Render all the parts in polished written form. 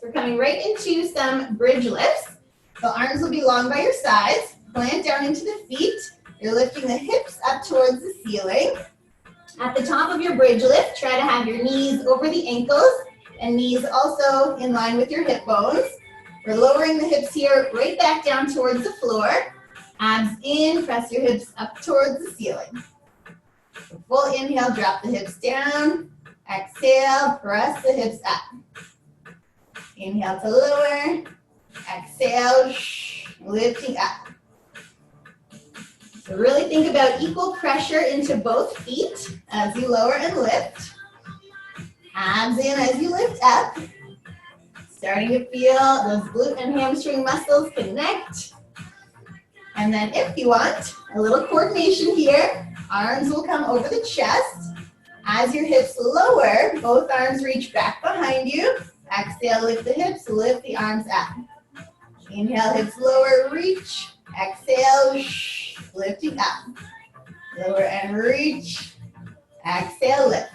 We're coming right into some bridge lifts. The arms will be long by your sides. Plant down into the feet. You're lifting the hips up towards the ceiling. At the top of your bridge lift, try to have your knees over the ankles and knees also in line with your hip bones. We're lowering the hips here right back down towards the floor. Abs in, press your hips up towards the ceiling. Full inhale, drop the hips down. Exhale, press the hips up. Inhale to lower. Exhale, lifting up. So really think about equal pressure into both feet as you lower and lift. Abs in as you lift up. Starting to feel those glute and hamstring muscles connect. And then if you want, a little coordination here. Arms will come over the chest. As your hips lower, both arms reach back behind you. Exhale, lift the hips, lift the arms up. Inhale, hips lower, reach. Exhale, lifting up. Lower and reach. Exhale, lift.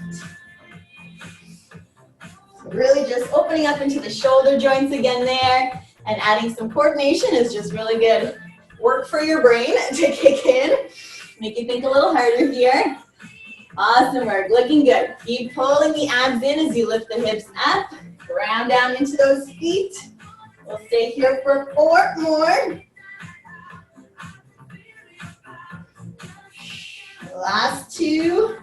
So really just opening up into the shoulder joints again there, and adding some coordination is just really good work for your brain to kick in. Make you think a little harder here. Awesome work, looking good. Keep pulling the abs in as you lift the hips up. Ground down into those feet. We'll stay here for 4 more. Last 2.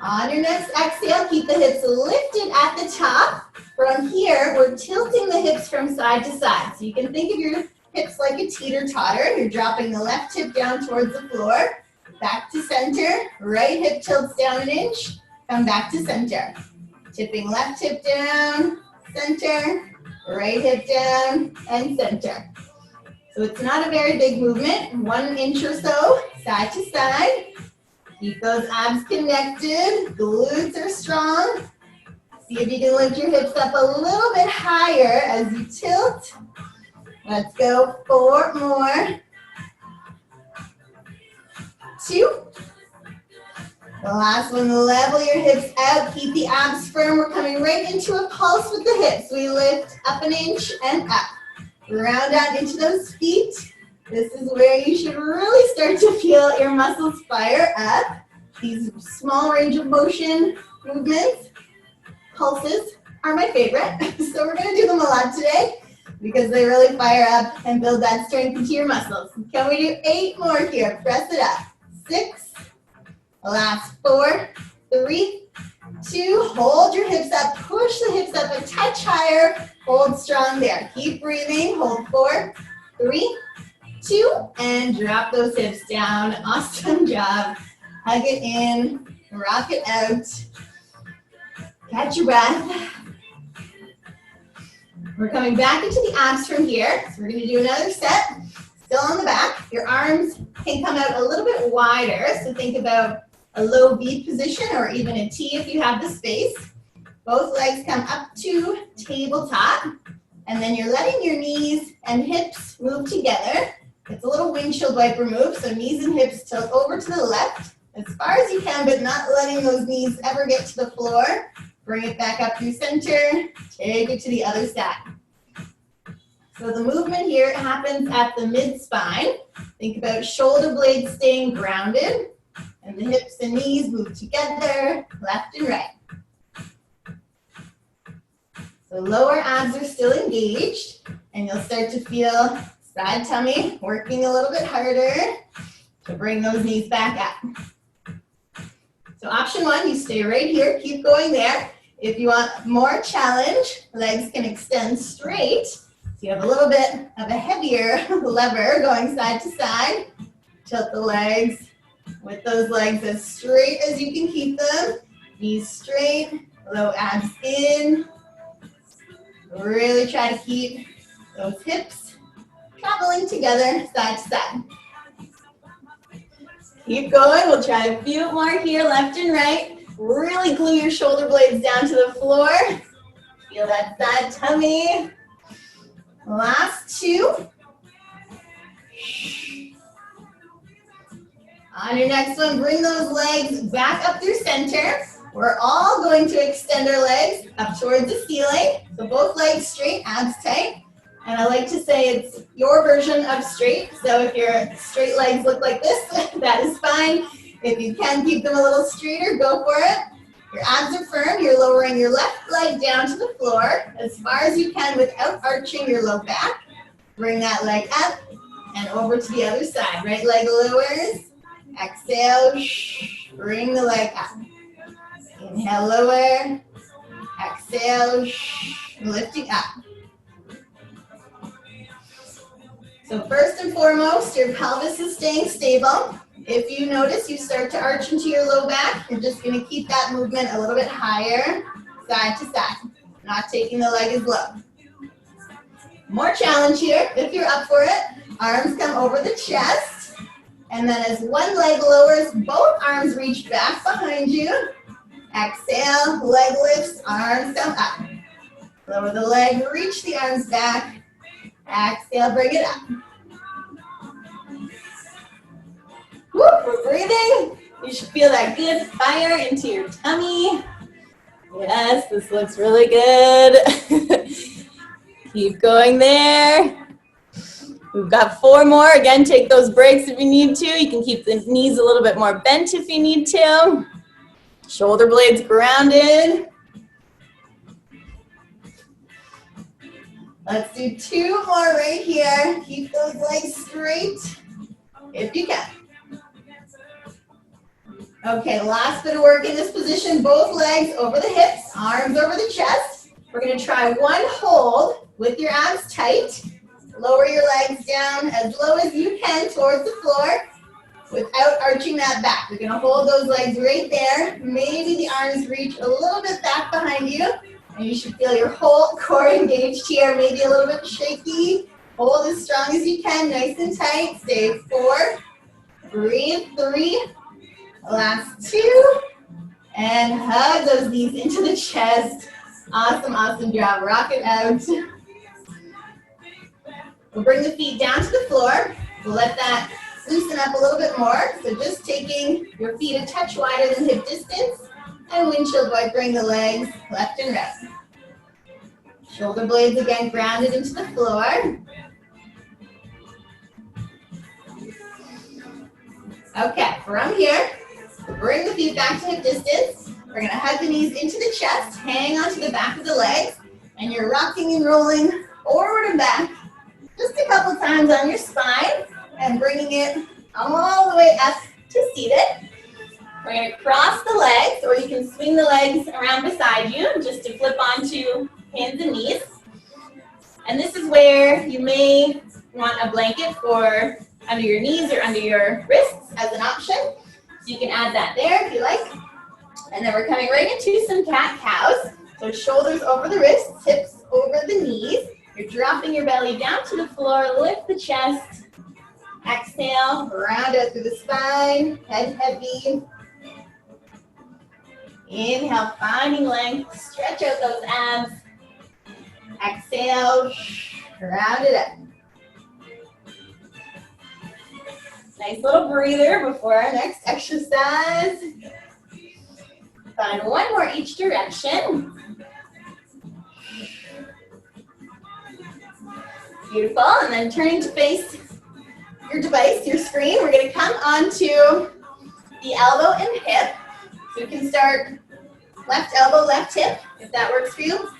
On your next exhale, keep the hips lifted at the top. From here, we're tilting the hips from side to side. So you can think of your hips like a teeter-totter. You're dropping the left hip down towards the floor. Back to center. Right hip tilts down an inch. Come back to center. Tipping left hip down, center. Right hip down, and center. So it's not a very big movement. 1 inch or so, side to side. Keep those abs connected. Glutes are strong. See if you can lift your hips up a little bit higher as you tilt. Let's go 4 more. 2. The last one, level your hips out. Keep the abs firm. We're coming right into a pulse with the hips. We lift up an inch and up. Round down into those feet. This is where you should really start to feel your muscles fire up. These small range of motion movements, pulses, are my favorite. So we're going to do them a lot today because they really fire up and build that strength into your muscles. Can we do 8 more here? Press it up. 6. Last 4, 3, 2. Hold your hips up. Push the hips up a touch higher. Hold strong there. Keep breathing. Hold 4, 3, 2, and drop those hips down. Awesome job. Hug it in, rock it out. Catch your breath. We're coming back into the abs from here. So we're going to do another set. Still on the back. Your arms can come out a little bit wider. So think about a low V position or even a T if you have the space. Both legs come up to tabletop. And then you're letting your knees and hips move together. It's a little windshield wiper move, so knees and hips tilt over to the left as far as you can, but not letting those knees ever get to the floor. Bring it back up through center, take it to the other side. So the movement here happens at the mid-spine. Think about shoulder blades staying grounded, and the hips and knees move together, left and right. So lower abs are still engaged, and you'll start to feel side tummy working a little bit harder to bring those knees back up. So option 1, you stay right here, keep going there. If you want more challenge, legs can extend straight. So you have a little bit of a heavier lever going side to side. Tilt the legs with those legs as straight as you can keep them. Knees straight, low abs in. Really try to keep those hips traveling together side to side. Keep going. We'll try a few more here, left and right. Really glue your shoulder blades down to the floor. Feel that side tummy. Last 2. On your next one, bring those legs back up through center. We're all going to extend our legs up towards the ceiling. So both legs straight, abs tight. And I like to say it's your version of straight. So if your straight legs look like this, that is fine. If you can keep them a little straighter, go for it. Your abs are firm. You're lowering your left leg down to the floor as far as you can without arching your low back. Bring that leg up and over to the other side. Right leg lowers. Exhale. Bring the leg up. Inhale, lower. Exhale. Lifting up. So first and foremost, your pelvis is staying stable. If you notice you start to arch into your low back, you're just going to keep that movement a little bit higher, side to side, not taking the leg as low. More challenge here. If you're up for it, arms come over the chest. And then as one leg lowers, both arms reach back behind you. Exhale, leg lifts, arms come up. Lower the leg, reach the arms back. Exhale, bring it up. Woo, we're breathing. You should feel that good fire into your tummy. Yes, this looks really good. Keep going there. We've got 4 more. Again, take those breaks if you need to. You can keep the knees a little bit more bent if you need to. Shoulder blades grounded. Let's do 2 more right here. Keep those legs straight if you can. Okay, last bit of work in this position. Both legs over the hips, arms over the chest. We're going to try one hold with your abs tight. Lower your legs down as low as you can towards the floor without arching that back. We're going to hold those legs right there. Maybe the arms reach a little bit back behind you. And you should feel your whole core engaged here, maybe a little bit shaky. Hold as strong as you can, nice and tight. Stay 4. Breathe 3. Last 2. And hug those knees into the chest. Awesome, awesome job. Rock it out. We'll bring the feet down to the floor. We'll let that loosen up a little bit more. So just taking your feet a touch wider than hip distance. And windshield wipering the legs left and right. Shoulder blades again grounded into the floor. Okay, from here, bring the feet back to hip distance. We're going to hug the knees into the chest, hang onto the back of the legs, and you're rocking and rolling forward and back just a couple times on your spine and bringing it all the way up to seated. We're going to cross the legs, or you can swing the legs around beside you just to flip onto hands and knees. And this is where you may want a blanket for under your knees or under your wrists as an option. So you can add that there if you like. And then we're coming right into some cat-cows. So shoulders over the wrists, hips over the knees. You're dropping your belly down to the floor, lift the chest. Exhale, round out through the spine, head heavy. Inhale, finding length, stretch out those abs. Exhale, round it up. Nice little breather before our next exercise. Find 1 more each direction. Beautiful, and then turning to face your device, your screen, we're going to come onto the elbow and hip. So you can start left elbow, left hip, if that works for you.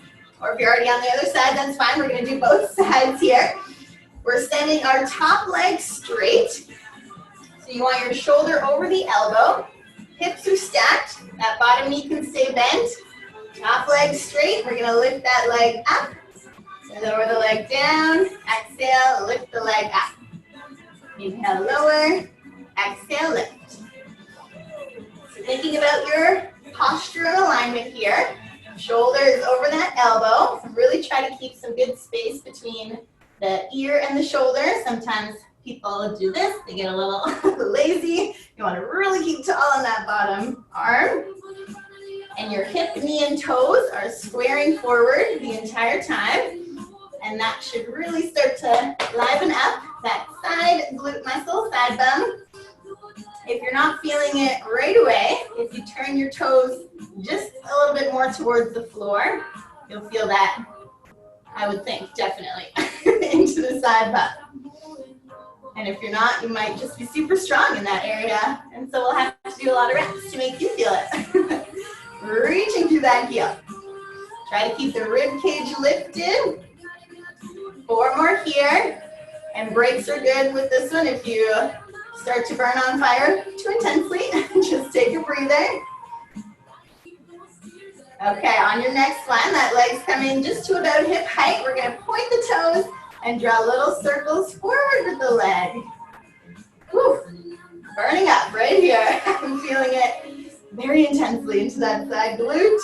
Or if you're already on the other side, that's fine. We're going to do both sides here. We're sending our top leg straight. So you want your shoulder over the elbow. Hips are stacked. That bottom knee can stay bent. Top leg straight. We're going to lift that leg up. Lower the leg down. Exhale, lift the leg up. Inhale, lower. Exhale, lift. So thinking about your posture and alignment here. Shoulder is over that elbow. So really try to keep some good space between the ear and the shoulder. Sometimes people do this. They get a little lazy. You want to really keep tall on that bottom arm. And your hip, knee, and toes are squaring forward the entire time. And that should really start to liven up that side glute muscle, side bum. If you're not feeling it right away, if you turn your toes just a little bit more towards the floor, you'll feel that, I would think, definitely, into the side butt. And if you're not, you might just be super strong in that area. And so we'll have to do a lot of reps to make you feel it. Reaching through that heel. Try to keep the rib cage lifted. 4 more here. And breaks are good with this one. If you start to burn on fire too intensely, just take a breather. Okay, on your next one, that leg's coming just to about hip height. We're going to point the toes and draw little circles forward with the leg. Whew. Burning up right here. I'm feeling it very intensely into that side glute.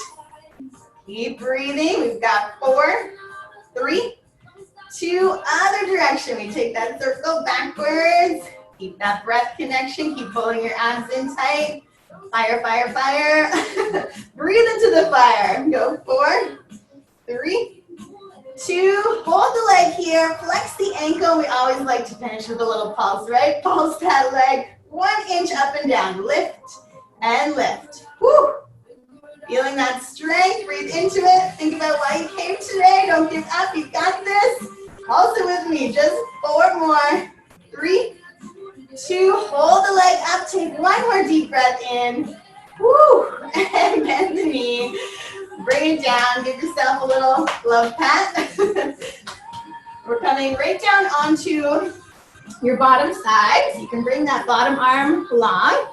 Keep breathing. We've got 4, 3, 2, other direction. We take that circle backwards. Keep that breath connection. Keep pulling your abs in tight. Fire, fire, fire. Breathe into the fire. Go 4, 3, 2. Hold the leg here. Flex the ankle. We always like to finish with a little pulse, right? Pulse that leg 1 inch up and down. Lift and lift. Woo. Feeling that strength. Breathe into it. Think about why you came today. Don't give up. You got this. Also with me. Just 4 more. 3, 2, hold the leg up, take 1 more deep breath in, woo, and bend the knee, bring it down, give yourself a little love pat. We're coming right down onto your bottom side, so you can bring that bottom arm long.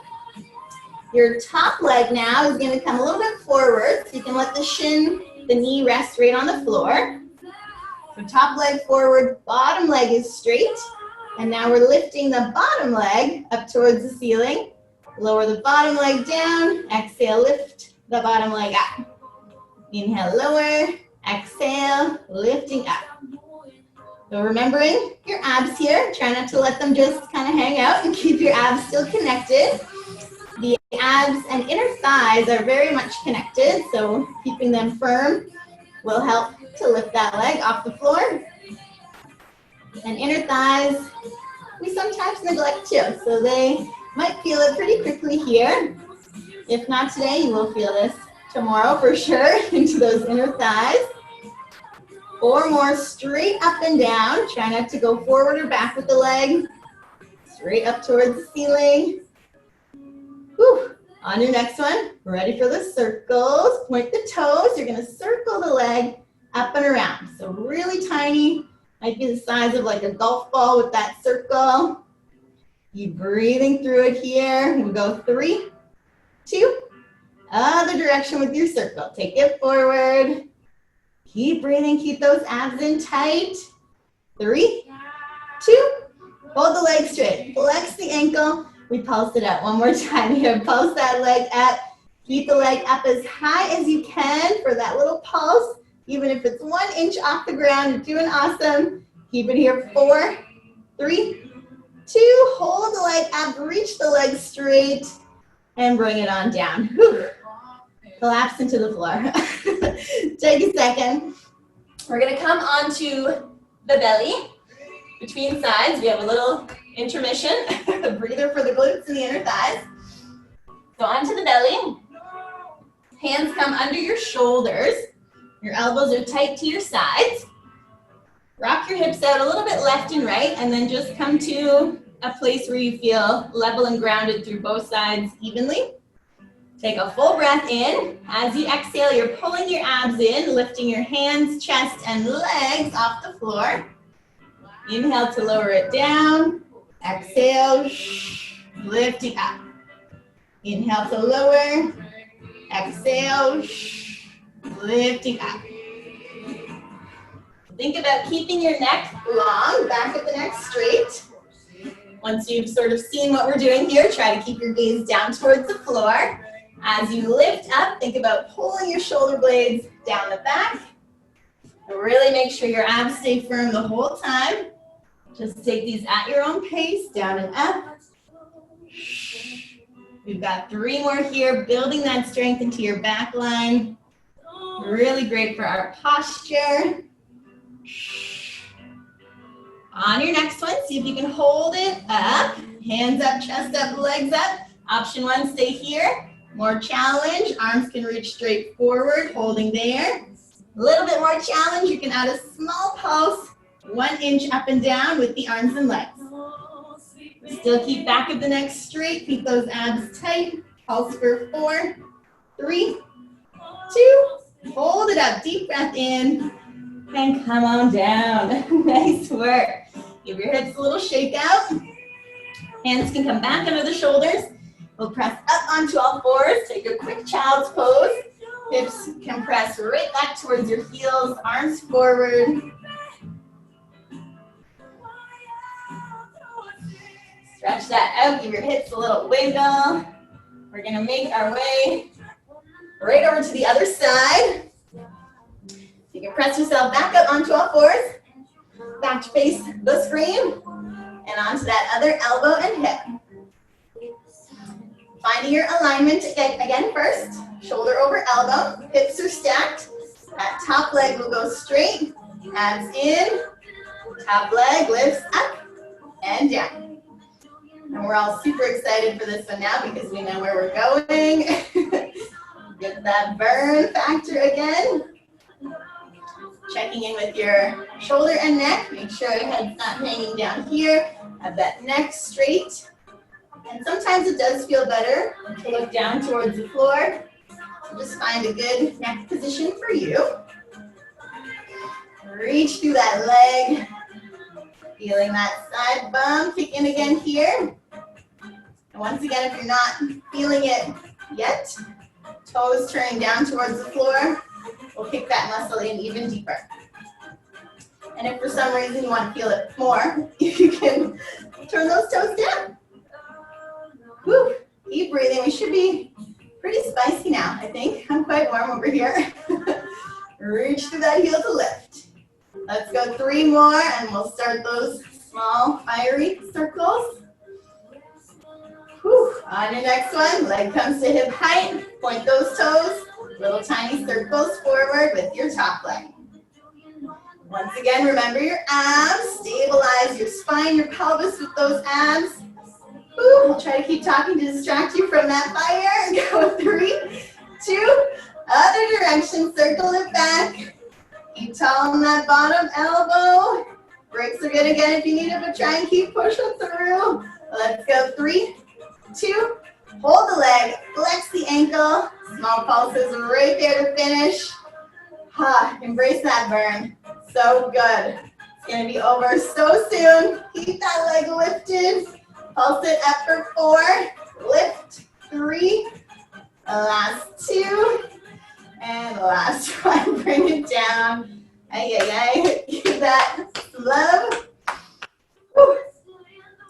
Your top leg now is going to come a little bit forward, so you can let the knee rest right on the floor. So top leg forward, bottom leg is straight. And now we're lifting the bottom leg up towards the ceiling. Lower the bottom leg down. Exhale, lift the bottom leg up. Inhale, lower. Exhale, lifting up. So remembering your abs here. Try not to let them just kind of hang out and keep your abs still connected. The abs and inner thighs are very much connected, so keeping them firm will help to lift that leg off the floor. And inner thighs, we sometimes neglect too, so they might feel it pretty quickly here. If not today, you will feel this tomorrow for sure into those inner thighs. 4 more straight up and down. Try not to go forward or back with the leg. Straight up towards the ceiling. Whew. On your next one, ready for the circles. Point the toes. You're going to circle the leg up and around. So really tiny. Might be the size of like a golf ball with that circle. Keep breathing through it here. We'll go 3, 2. Other direction with your circle. Take it forward. Keep breathing. Keep those abs in tight. 3, 2. Hold the leg straight. Flex the ankle. We pulse it out 1 more time here. Pulse that leg up. Keep the leg up as high as you can for that little pulse. Even if it's 1 inch off the ground, you're doing awesome. Keep it here. 4, 3, 2. Hold the leg up, reach the leg straight, and bring it on down. Whew. Collapse into the floor. Take a second. We're going to come onto the belly. Between sides, we have a little intermission. A breather for the glutes and the inner thighs. So onto the belly. Hands come under your shoulders. Your elbows are tight to your sides. Rock your hips out a little bit left and right, and then just come to a place where you feel level and grounded through both sides evenly. Take a full breath in. As you exhale, you're pulling your abs in, lifting your hands, chest, and legs off the floor. Inhale to lower it down. Exhale, lifting up. Inhale to lower. Exhale, lifting up. Think about keeping your neck long, back of the neck straight. Once you've sort of seen what we're doing here, try to keep your gaze down towards the floor. As you lift up, think about pulling your shoulder blades down the back. And really make sure your abs stay firm the whole time. Just take these at your own pace, down and up. We've got 3 more here, building that strength into your back line. Really great for our posture. On your next one, see if you can hold it up. Hands up, chest up, legs up. Option 1, stay here. More challenge, arms can reach straight forward, holding there. A little bit more challenge, you can add a small pulse, 1 inch up and down with the arms and legs. Still keep back of the neck straight, keep those abs tight. Pulse for 4, 3, 2, hold it up, deep breath in, and come on down. Nice work. Give your hips a little shake out. Hands can come back under the shoulders. We'll press up onto all fours, take a quick child's pose. Hips can press right back towards your heels, arms forward. Stretch that out, give your hips a little wiggle. We're gonna make our way right over to the other side. You can press yourself back up onto all fours, back to face the screen, and onto that other elbow and hip. Finding your alignment again first, shoulder over elbow, hips are stacked. That top leg will go straight, abs in, top leg lifts up and down. And we're all super excited for this one now because we know where we're going. Get that burn factor again. Checking in with your shoulder and neck. Make sure your head's not hanging down here. Have that neck straight. And sometimes it does feel better to look down towards the floor. So just find a good neck position for you. Reach through that leg. Feeling that side bump. Kick in again here. And once again, if you're not feeling it yet, toes turning down towards the floor, we'll kick that muscle in even deeper. And if for some reason you want to feel it more, you can turn those toes down. Whew. Keep breathing. We should be pretty spicy now, I think. I'm quite warm over here. Reach through that heel to lift. Let's go 3 more, and we'll start those small, fiery circles. Whew. On your next one, leg comes to hip height. Point those toes. Little tiny circles forward with your top leg. Once again, remember your abs. Stabilize your spine, your pelvis with those abs. Whew. We'll try to keep talking to distract you from that fire. Go 3, 2, other direction. Circle it back. Keep tall on that bottom elbow. Breaks are good again if you need it, but try and keep pushing through. Let's go 3, 2, hold the leg, flex the ankle. Small pulses right there to finish. Embrace that burn. So good. It's going to be over so soon. Keep that leg lifted. Pulse it up for 4. Lift. 3. Last 2. And last one. Bring it down. Ay, ay, ay. Give that love. Whew.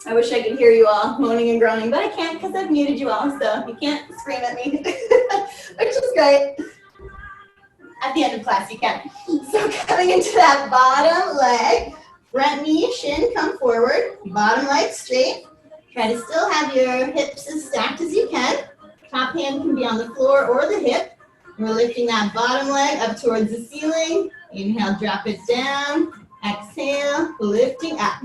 I wish I could hear you all moaning and groaning, but I can't because I've muted you all, so you can't scream at me, which is great. At the end of class, you can. So coming into that bottom leg, front knee, shin, come forward, bottom leg straight. Try to still have your hips as stacked as you can. Top hand can be on the floor or the hip. We're lifting that bottom leg up towards the ceiling. Inhale, drop it down. Exhale, lifting up.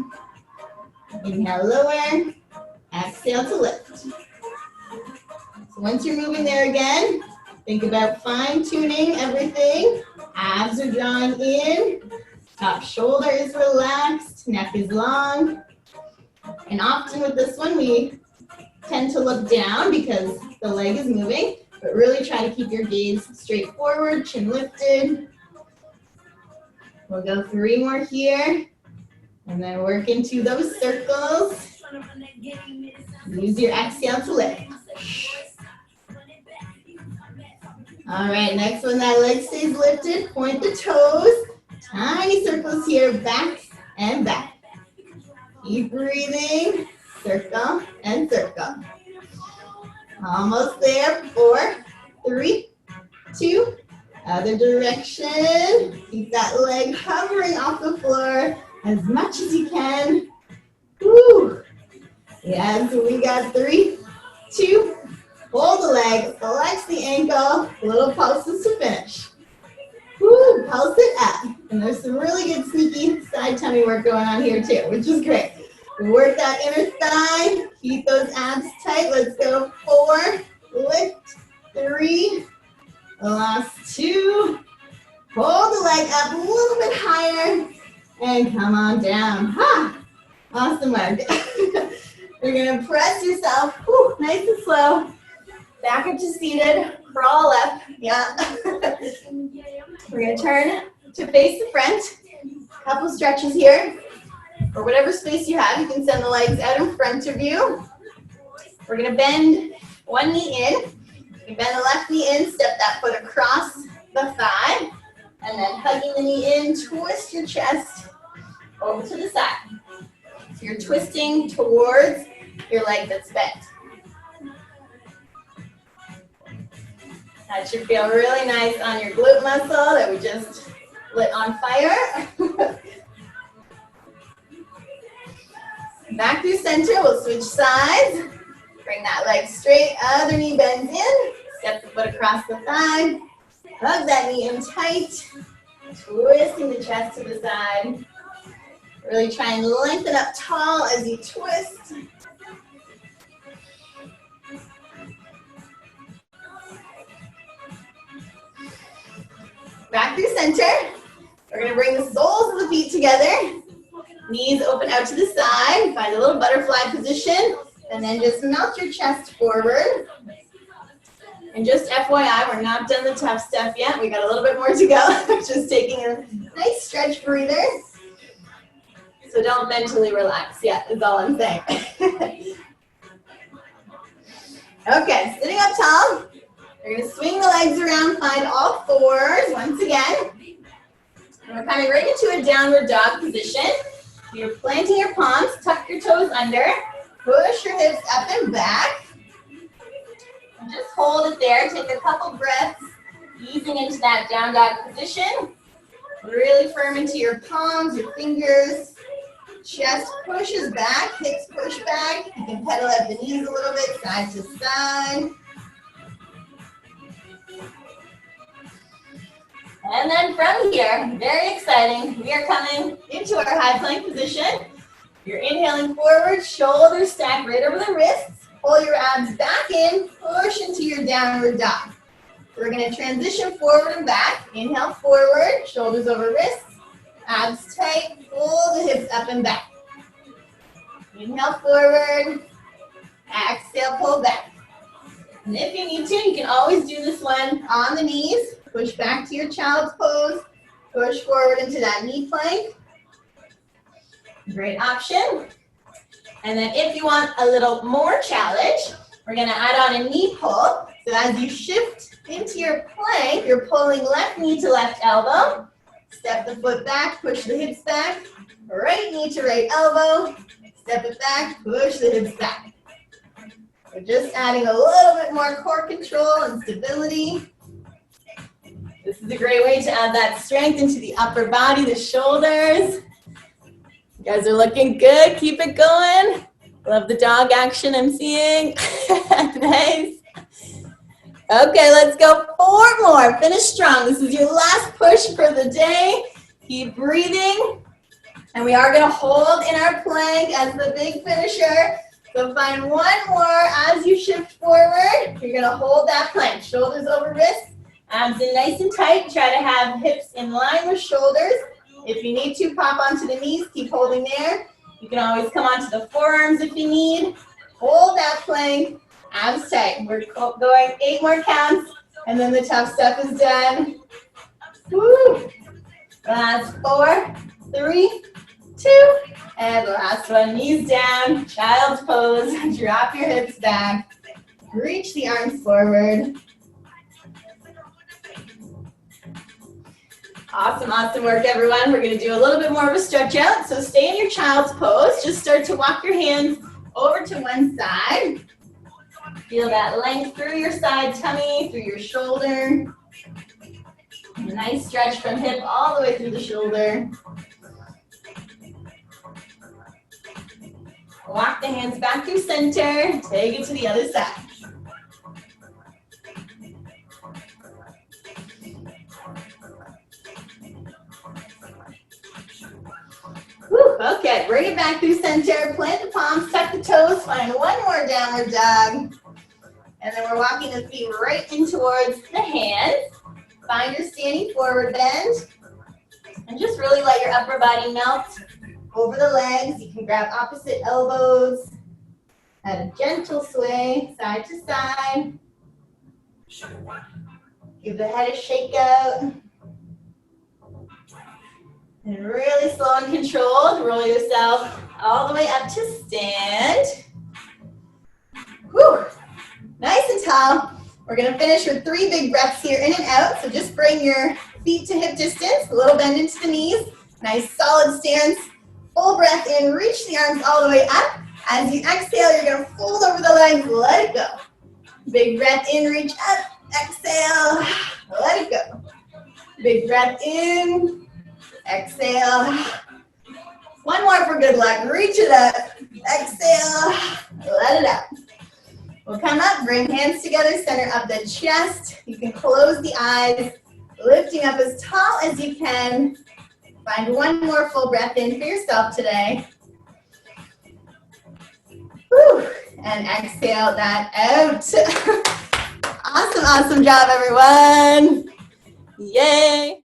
Inhale, lower. Exhale to lift. So once you're moving there again, think about fine-tuning everything. Abs are drawn in. Top shoulder is relaxed. Neck is long. And often with this one, we tend to look down because the leg is moving. But really try to keep your gaze straight forward, chin lifted. We'll go 3 more here. And then work into those circles. Use your exhale to lift. All right, next one, that leg stays lifted. Point the toes. Tiny circles here, back and back. Keep breathing. Circle and circle. Almost there. 4, 3, 2. Other direction. Keep that leg hovering off the floor as much as you can. Woo. Yes, we got 3, 2. Hold the leg, flex the ankle, little pulses to finish. Woo, pulse it up. And there's some really good sneaky side tummy work going on here too, which is great. Work that inner thigh. Keep those abs tight. Let's go. 4, lift, 3, the last 2. Hold the leg up a little bit higher and come on down. Ha! Awesome work. You're gonna press yourself, whew, nice and slow, back up to seated, crawl up, yeah. We're gonna turn to face the front. Couple stretches here, or whatever space you have. You can send the legs out in front of you. We're gonna bend one knee in. You bend the left knee in, step that foot across the thigh, and then hugging the knee in, twist your chest over to the side. So you're twisting towards your leg that's bent. That should feel really nice on your glute muscle that we just lit on fire. Back through center, we'll switch sides. Bring that leg straight, other knee bends in. Step the foot across the thigh. Hug that knee in tight. Twisting the chest to the side. Really try and lengthen up tall as you twist. Back through center. We're going to bring the soles of the feet together. Knees open out to the side. Find a little butterfly position. And then just melt your chest forward. And just FYI, we're not done the tough stuff yet. We got a little bit more to go. Just taking a nice stretch breather. So don't mentally relax yet, is all I'm saying. Okay, sitting up tall. You're going to swing the legs around, find all fours once again. And we're coming right into a downward dog position. You're planting your palms, tuck your toes under, push your hips up and back. And just hold it there. Take a couple breaths, easing into that down dog position. Really firm into your palms, your fingers. Chest pushes back, hips push back. You can pedal out the knees a little bit, side to side. And then from here, very exciting, we are coming into our high plank position. You're inhaling forward, shoulders stacked right over the wrists. Pull your abs back in, push into your downward dog. We're going to transition forward and back. Inhale forward, shoulders over wrists. Abs tight, pull the hips up and back. Inhale forward, exhale, pull back. And if you need to, you can always do this one on the knees. Push back to your child's pose. Push forward into that knee plank. Great option. And then if you want a little more challenge, we're going to add on a knee pull. So as you shift into your plank, you're pulling left knee to left elbow. Step the foot back, push the hips back. Right knee to right elbow. Step it back, push the hips back. We're just adding a little bit more core control and stability. This is a great way to add that strength into the upper body, the shoulders. You guys are looking good. Keep it going. Love the dog action I'm seeing. Nice. Okay, let's go 4 more. Finish strong. This is your last push for the day. Keep breathing. And we are going to hold in our plank as the big finisher. So find 1 more as you shift forward. You're going to hold that plank. Shoulders over wrists. Abs in nice and tight. Try to have hips in line with shoulders. If you need to, pop onto the knees. Keep holding there. You can always come onto the forearms if you need. Hold that plank. Abs tight. We're going 8 more counts, and then the tough stuff is done. Woo! Last 4, 3, 2, and last one. Knees down, child's pose. Drop your hips back. Reach the arms forward. Awesome, awesome work, everyone. We're going to do a little bit more of a stretch out. So stay in your child's pose. Just start to walk your hands over to one side. Feel that length through your side tummy, through your shoulder. A nice stretch from hip all the way through the shoulder. Walk the hands back through center. Take it to the other side. Whew, okay. Good, bring it back through center, plant the palms, tuck the toes, find one more downward dog. And then we're walking the feet right in towards the hands. Find your standing forward bend. And just really let your upper body melt over the legs. You can grab opposite elbows. Add a gentle sway, side to side. Give the head a shake out. And really slow and controlled, roll yourself all the way up to stand. Whew. Nice and tall. We're gonna finish with 3 big breaths here, in and out. So just bring your feet to hip distance, a little bend into the knees. Nice solid stance. Full breath in, reach the arms all the way up. As you exhale, you're gonna fold over the legs, let it go. Big breath in, reach up, exhale, let it go. Big breath in, exhale. One more for good luck, reach it up, exhale, let it out. We'll come up, bring hands together, center up the chest. You can close the eyes, lifting up as tall as you can. Find one more full breath in for yourself today. Whew. And exhale that out. Awesome, awesome job, everyone. Yay.